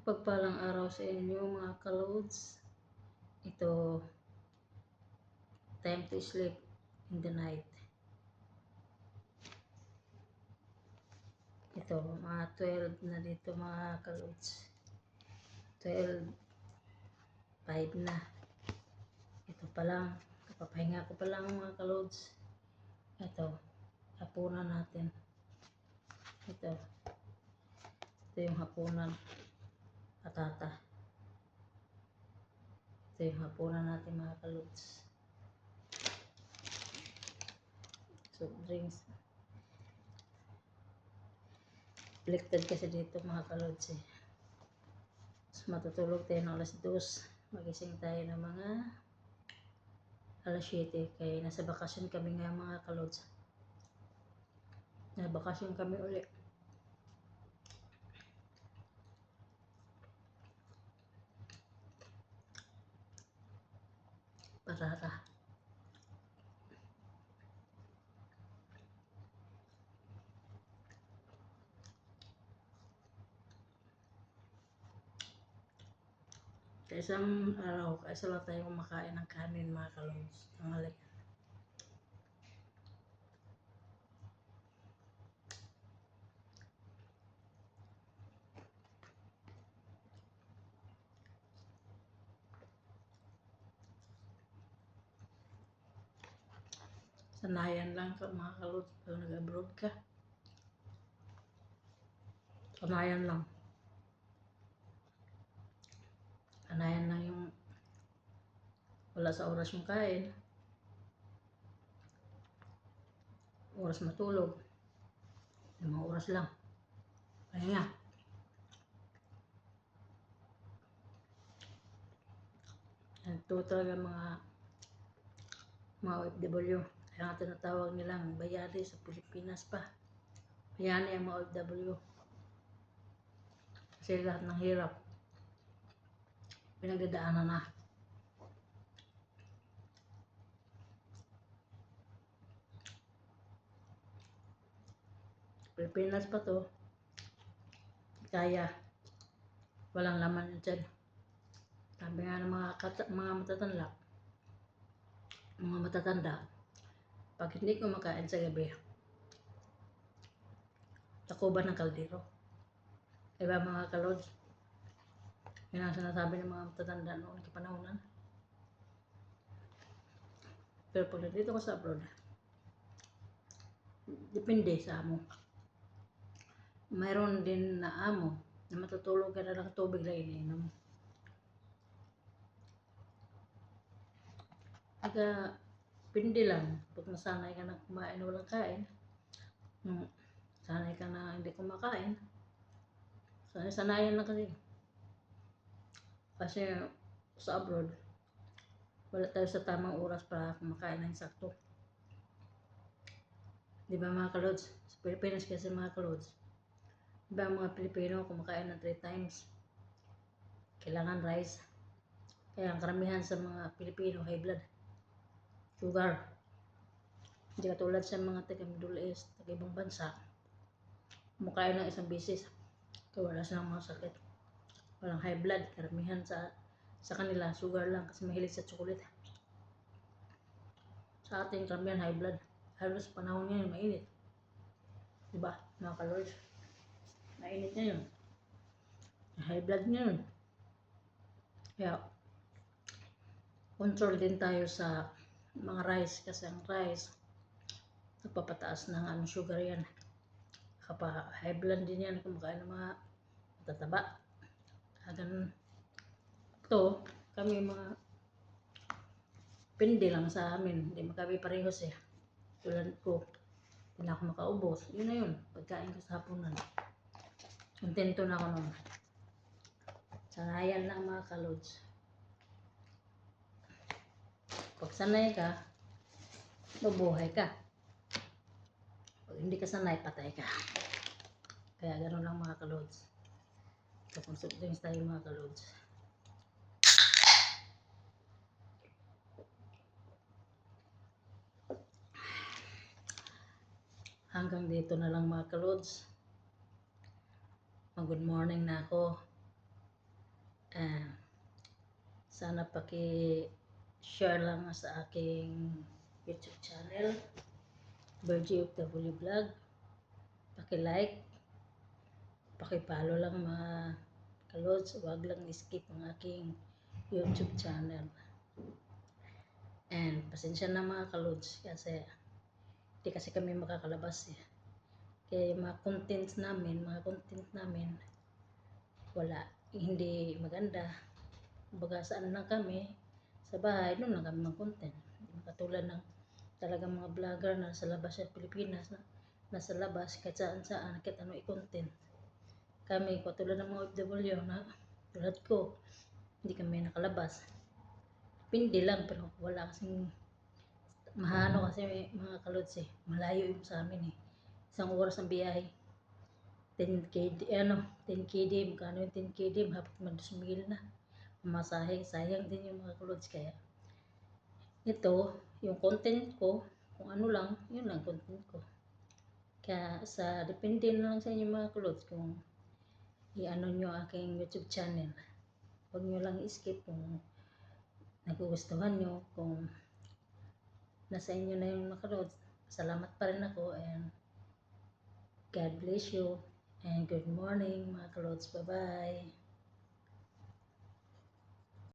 Pagpalang araw sa inyo mga kalods. Ito, time to sleep in the night. Ito, mga 12 na dito mga kalods. 12:05 na. Ito pa lang, kapapahinga ko pa lang mga kalods. Ito, hapunan natin. Ito yung hapunan. Patata. Ito yung hapunan natin mga kalods. Soft drinks. Elected kasi dito mga kalods eh. So, matutulog tayo ng alas 2. Magising tayo ng mga alas 7. Kaya nasa bakasyon kami nga mga kalods. Nasa bakasyon kami ulit. Patata. Sa isang araw, kaisa lang tayo kumakain ng kanin mga kalods. Ang halik. Sanayan lang ka mga kalods pag nag-abroad ka. Sanayan lang. Sanayan lang yung wala sa oras yung kain. Oras matulog. Yung mga oras lang. Pahinga. Ito talaga mga OFW. Kaya nga tinatawag nilang bayani sa Pilipinas pa. Bayani ang mga OFW. Kasi lahat ng hirap pinagdadaanan na. Pilipinas pa to. Kaya walang laman dyan. Sabi nga ng mga matatanda, pag hindi kumakain sa gabi, takuban ng kaldero. Diba mga kalods? Yan ang sinasabi ng mga matatanda noon kapanahonan. Pero pag nandito ka sa abroad, depende sa amo. Mayroon din na amo na matutulog ka na lang tubig lang iniinom. Kaya, pindi lang. Pag nasanay ka na kumain walang kain, sanay ka na hindi kumakain, sanayan lang kasi. Kasi sa abroad, wala tayo sa tamang oras para kumakain ng sakto. Di ba mga kalods? Sa Pilipinas kasi mga kalods, diba ang mga Pilipino kumakain ng 3 times. Kailangan rice. Kaya ang karamihan sa mga Pilipino high blood. Sugar. Hindi katulad sa mga taga Middle East, taga ibang bansa, kumakain ng isang bisis. Kaya wala silang mga sakit. Walang high blood. Karamihan sa kanila, sugar lang kasi mahilig sa chocolate. Sa ating karamihan high blood. Halos panahon ngayon, mainit. Diba, mga kalods? Mainit na yun. High blood na yun. Kaya, control din tayo sa mga rice kasi ang rice nagpapataas ng sugar yan. Kapag high blood din yan, kumakain ng mga matataba. Hagan to, kami mga pindi lang sa amin. Hindi kami parehos eh. Tulad ko, hindi na ako makaubos. Yun na yun, pagkain ko sa hapunan. Kontento na ako nun. Sanayan lang mga kalods. Pag sanay ka, mabuhay ka. Pag hindi ka sanay, patay ka. Kaya gano'n lang mga kalods. Kapag soft drinks tayo mga kalods. Hanggang dito na lang mga kalods. Mag-good morning na ako. Ah, sana paki-share lang sa aking YouTube channel, Virgie of the Bully Vlog. Paki-like, paki-follow lang mga kalods. Huwag lang skip ang aking YouTube channel. And pasensya na mga kalods kasi hindi kasi kami makakalabas eh. Kaya yung mga content namin wala, hindi maganda. Baga saan lang kami, sa bahay, doon lang kami mag-content. Katulad ng talagang mga vlogger na sa labas sa Pilipinas, nasa labas, kahit saan, kahit ano i-content. Kami, katulad ng mga OFW na tulad ko, hindi kami nakalabas. Pindi lang, pero wala kasing mahano kasi mga kalods eh. Malayo yung sa amin eh. Isang oras ang biyahe. 10 KD, magkano yung 10 KD, mahapot man 2,000 na. Masahe, sayang din yung mga kalods. Kaya ito, yung content ko, kung ano lang, yun lang content ko. Kaya depende na lang sa inyo mga kalods kung i-ano nyo aking YouTube channel. Huwag nyo lang i-skip kung nagugustuhan nyo, kung nasa inyo na yung mga kalods. Salamat pa rin ako and God bless you and good morning mga kalods. Bye-bye.